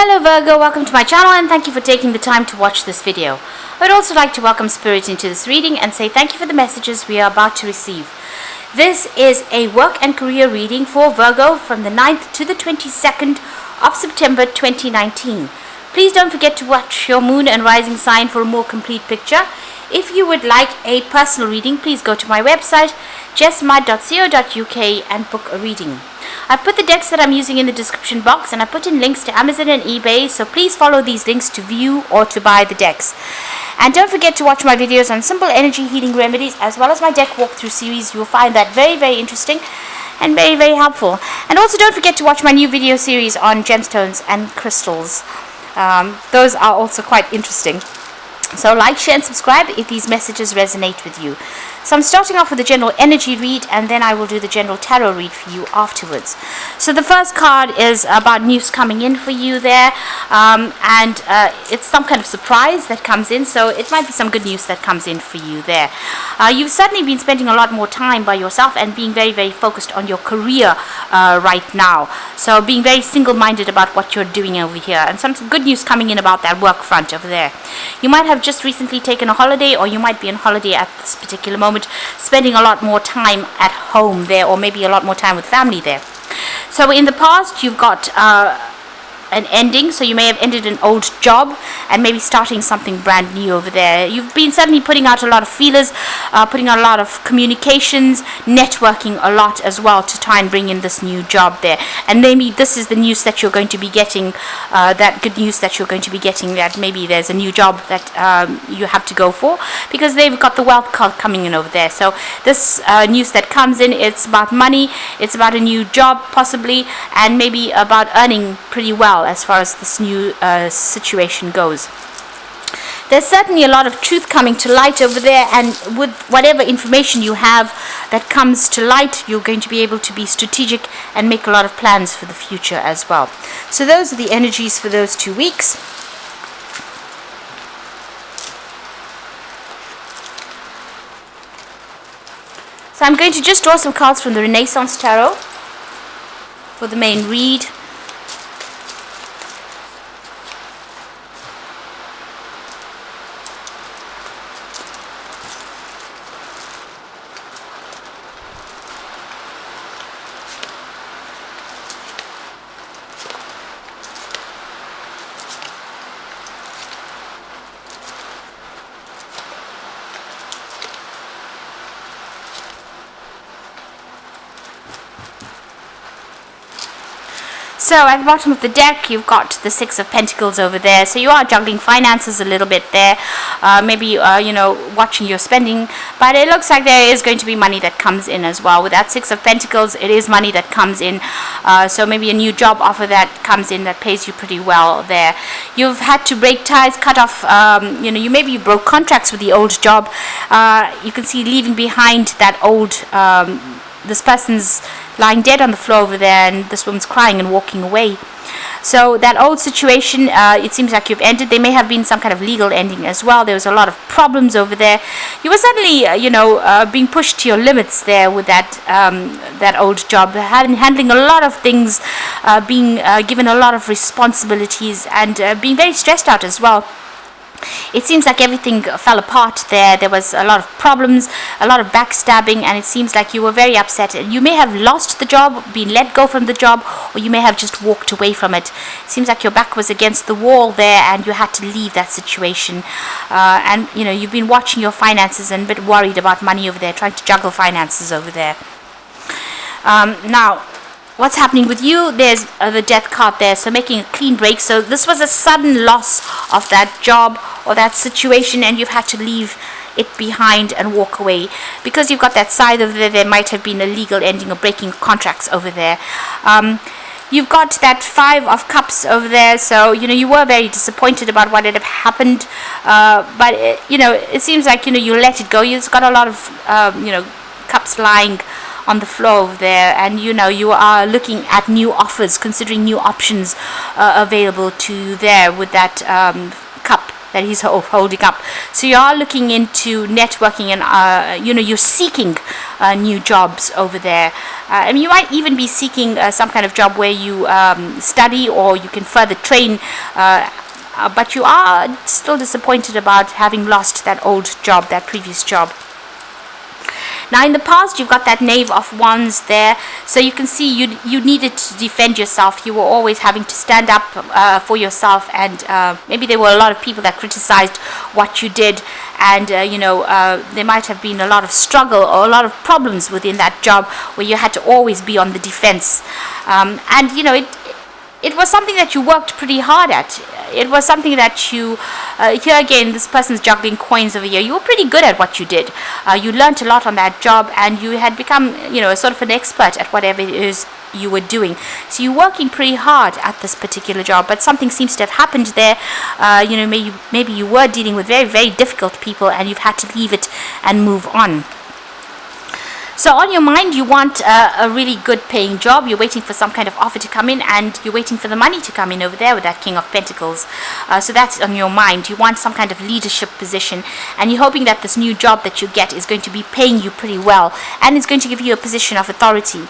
Hello Virgo, welcome to my channel and thank you for taking the time to watch this video. I would also like to welcome Spirit into this reading and say thank you for the messages we are about to receive. This is a work and career reading for Virgo from the 9th to the 22nd of September 2019. Please don't forget to watch your moon and rising sign for a more complete picture. If you would like a personal reading, please go to my website jessmud.co.uk and book a reading. I've put the decks that I'm using in the description box and I put in links to Amazon and eBay, so please follow these links to view or to buy the decks. And don't forget to watch my videos on simple energy healing remedies as well as my deck walkthrough series. You will find that very interesting and very helpful. And also don't forget to watch my new video series on gemstones and crystals. Those are also quite interesting. So like, share and subscribe if these messages resonate with you. So I'm starting off with the general energy read and then I will do the general tarot read for you afterwards. So the first card is about news coming in for you there, and it's some kind of surprise that comes in, so it might be some good news that comes in for you there. You've certainly been spending a lot more time by yourself and being very focused on your career right now. So being very single-minded about what you're doing over here, and some good news coming in about that work front over there. You might have just recently taken a holiday, or you might be on holiday at this particular moment, spending a lot more time at home there, or maybe a lot more time with family there. So in the past you've got an ending, so you may have ended an old job and maybe starting something brand new over there. You've been certainly putting out a lot of feelers, putting out a lot of communications, networking a lot as well to try and bring in this new job there. And maybe this is the news that you're going to be getting, that good news that you're going to be getting, that maybe there's a new job that you have to go for, because they've got the wealth card coming in over there. So this news that comes in, it's about money, it's about a new job possibly, and maybe about earning pretty well as far as this new situation goes. There's certainly a lot of truth coming to light over there, and with whatever information you have that comes to light, you're going to be able to be strategic and make a lot of plans for the future as well. So those are the energies for those 2 weeks. So I'm going to just draw some cards from the Renaissance Tarot for the main read. So at the bottom of the deck you've got the Six of Pentacles over there, so you are juggling finances a little bit there, maybe you know, watching your spending, but it looks like there is going to be money that comes in as well. With that Six of Pentacles, it is money that comes in, so maybe a new job offer that comes in that pays you pretty well there. You've had to break ties, cut off, you know, you broke contracts with the old job. You can see leaving behind that old, this person's lying dead on the floor over there, and this woman's crying and walking away. So that old situation, it seems like you've ended. There may have been some kind of legal ending as well. There was a lot of problems over there. You were suddenly, you know, being pushed to your limits there with that that old job, handling a lot of things, being given a lot of responsibilities, and being very stressed out as well. It seems like everything fell apart there. There was a lot of problems, a lot of backstabbing, and it seems like you were very upset. You may have lost the job, been let go from the job, or you may have just walked away from it. It seems like your back was against the wall there and you had to leave that situation. And you know, you've been watching your finances and a bit worried about money over there, trying to juggle finances over there. Now, what's happening with you? There's the Death card there, so making a clean break. So this was a sudden loss of that job or that situation, and you've had to leave it behind and walk away because you've got that side over there. There might have been a legal ending or breaking contracts over there. You've got that Five of Cups over there, so you know, you were very disappointed about what had happened, but you know, it seems like, you know, you let it go. You've got a lot of you know, cups lying on the floor over there, and you know, you are looking at new offers, considering new options available to you there with that cup that he's holding up. So you are looking into networking, and you know, you're seeking new jobs over there. I mean, you might even be seeking some kind of job where you study or you can further train, but you are still disappointed about having lost that old job, that previous job. Now in the past you've got that Knave of Wands there, so you can see you needed to defend yourself. You were always having to stand up for yourself, and maybe there were a lot of people that criticized what you did, and there might have been a lot of struggle or a lot of problems within that job where you had to always be on the defense, and it was something that you worked pretty hard at. It was something that you, here again, this person's juggling coins over here. You were pretty good at what you did. You learnt a lot on that job, and you had become, sort of an expert at whatever it is you were doing. So you're working pretty hard at this particular job, but something seems to have happened there. Maybe you were dealing with very, very difficult people, and you've had to leave it and move on. So on your mind, you want a really good paying job. You're waiting for some kind of offer to come in, and you're waiting for the money to come in over there with that King of Pentacles. So that's on your mind. You want some kind of leadership position, and you're hoping that this new job that you get is going to be paying you pretty well, and it's going to give you a position of authority.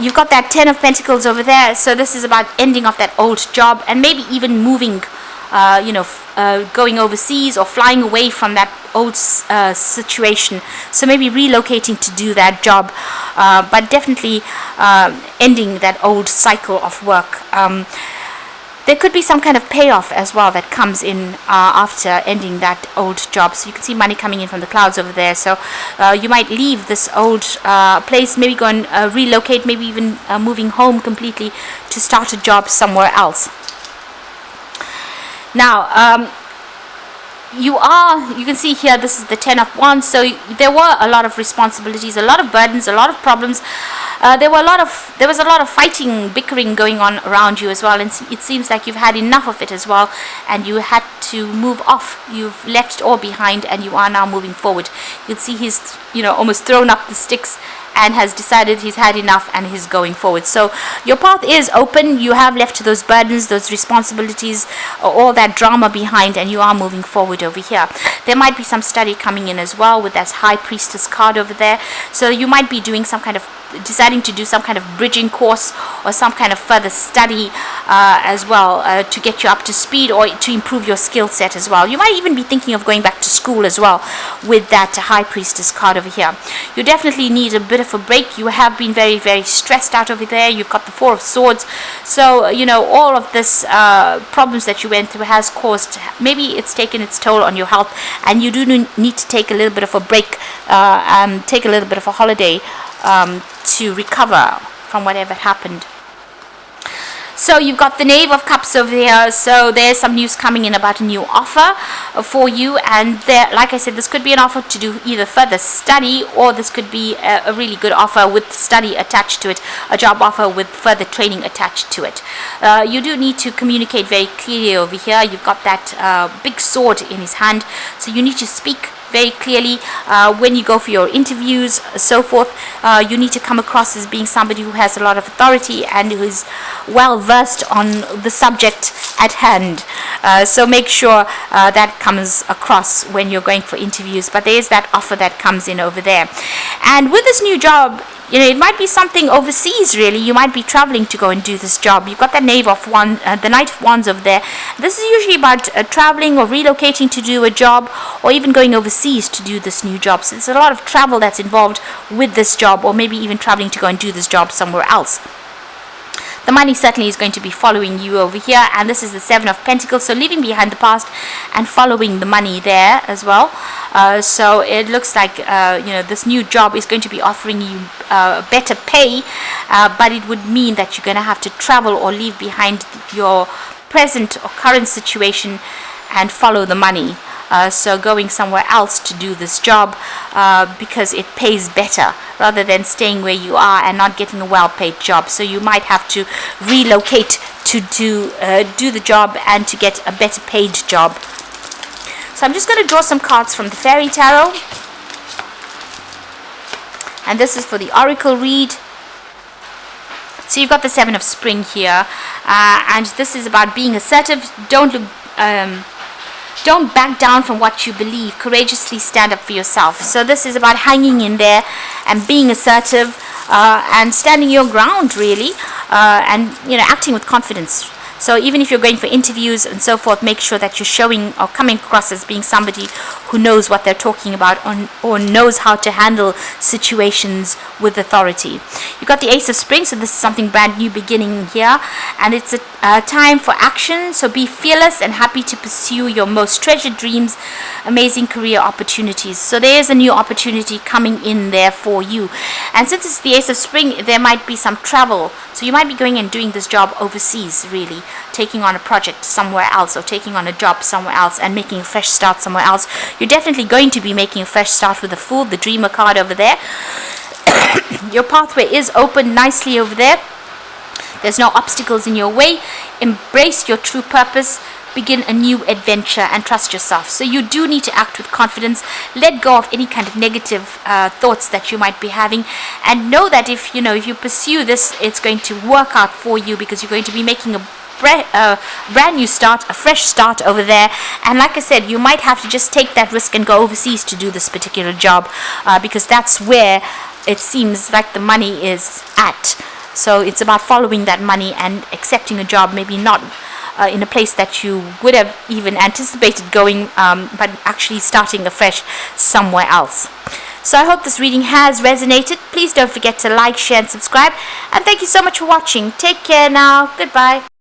You've got that Ten of Pentacles over there, so this is about ending off that old job and maybe even moving, going overseas or flying away from that old situation. So maybe relocating to do that job, but definitely ending that old cycle of work. There could be some kind of payoff as well that comes in after ending that old job. So you can see money coming in from the clouds over there. So you might leave this old place, maybe go and relocate, maybe even moving home completely to start a job somewhere else. Now, you can see here, this is the Ten of Wands. So there were a lot of responsibilities, a lot of burdens, a lot of problems. There was a lot of fighting, bickering going on around you as well, and it seems like you've had enough of it as well, and you had to move off. You've left it all behind, and you are now moving forward. You'll see he's almost thrown up the sticks and has decided he's had enough, and he's going forward. So your path is open. You have left those burdens, those responsibilities, all that drama behind, and you are moving forward over here. There might be some study coming in as well with that High Priestess card over there. So you might be doing deciding to do some kind of bridging course or some kind of further study as well, to get you up to speed or to improve your skill set as well. You might even be thinking of going back to school as well with that High Priestess card over here. You definitely need a bit of a break. You have been very, very stressed out over there. You've got the Four of Swords. So all of this problems that you went through has caused, maybe it's taken its toll on your health, and you do need to take a little bit of a break, take a little bit of a holiday to recover from whatever happened. So you've got the Knave of Cups over here. So there's some news coming in about a new offer for you, and there, like I said, this could be an offer to do either further study, or this could be a really good offer with study attached to it, a job offer with further training attached to it. You do need to communicate very clearly over here. You've got that big sword in his hand, so you need to speak very clearly when you go for your interviews, so forth. You need to come across as being somebody who has a lot of authority and who is well versed on the subject at hand. So make sure that comes across when you're going for interviews. But there is that offer that comes in over there. And with this new job, it might be something overseas, really. You might be traveling to go and do this job. You've got the Knave of Wands, the Knight of Wands over there. This is usually about traveling or relocating to do a job, or even going overseas to do this new job. So there's a lot of travel that's involved with this job, or maybe even traveling to go and do this job somewhere else. The money certainly is going to be following you over here, and this is the Seven of Pentacles, so leaving behind the past and following the money there as well. So it looks like this new job is going to be offering you better pay, but it would mean that you're going to have to travel or leave behind your present or current situation and follow the money. So going somewhere else to do this job because it pays better, rather than staying where you are and not getting a well-paid job. So you might have to relocate to do the job and to get a better paid job. So I'm just going to draw some cards from the Fairy Tarot, and this is for the Oracle read. So you've got the Seven of Spring here, and this is about being assertive. Don't back down from what you believe. Courageously stand up for yourself. So this is about hanging in there and being assertive. and standing your ground, really, and acting with confidence. So even if you're going for interviews and so forth, make sure that you're showing or coming across as being somebody who knows what they're talking about, or knows how to handle situations with authority. You got the Ace of Spring, so this is something brand new beginning here, and it's a time for action. So be fearless and happy to pursue your most treasured dreams, amazing career opportunities. So there is a new opportunity coming in there for you. And since it's the Ace of Spring, there might be some travel. So you might be going and doing this job overseas, really, taking on a project somewhere else, or taking on a job somewhere else and making a fresh start somewhere else. You're definitely going to be making a fresh start with the Fool, the Dreamer card over there. Your pathway is open nicely over there. There's no obstacles in your way. Embrace your true purpose. Begin a new adventure and trust yourself. So you do need to act with confidence. Let go of any kind of negative thoughts that you might be having, and know that if you pursue this, it's going to work out for you, because you're going to be making a brand new start, a fresh start over there. And like I said, you might have to just take that risk and go overseas to do this particular job, because that's where it seems like the money is at. So it's about following that money and accepting a job, maybe not in a place that you would have even anticipated going, but actually starting afresh somewhere else. So I hope this reading has resonated. Please don't forget to like, share and subscribe, and thank you so much for watching. Take care now. Goodbye.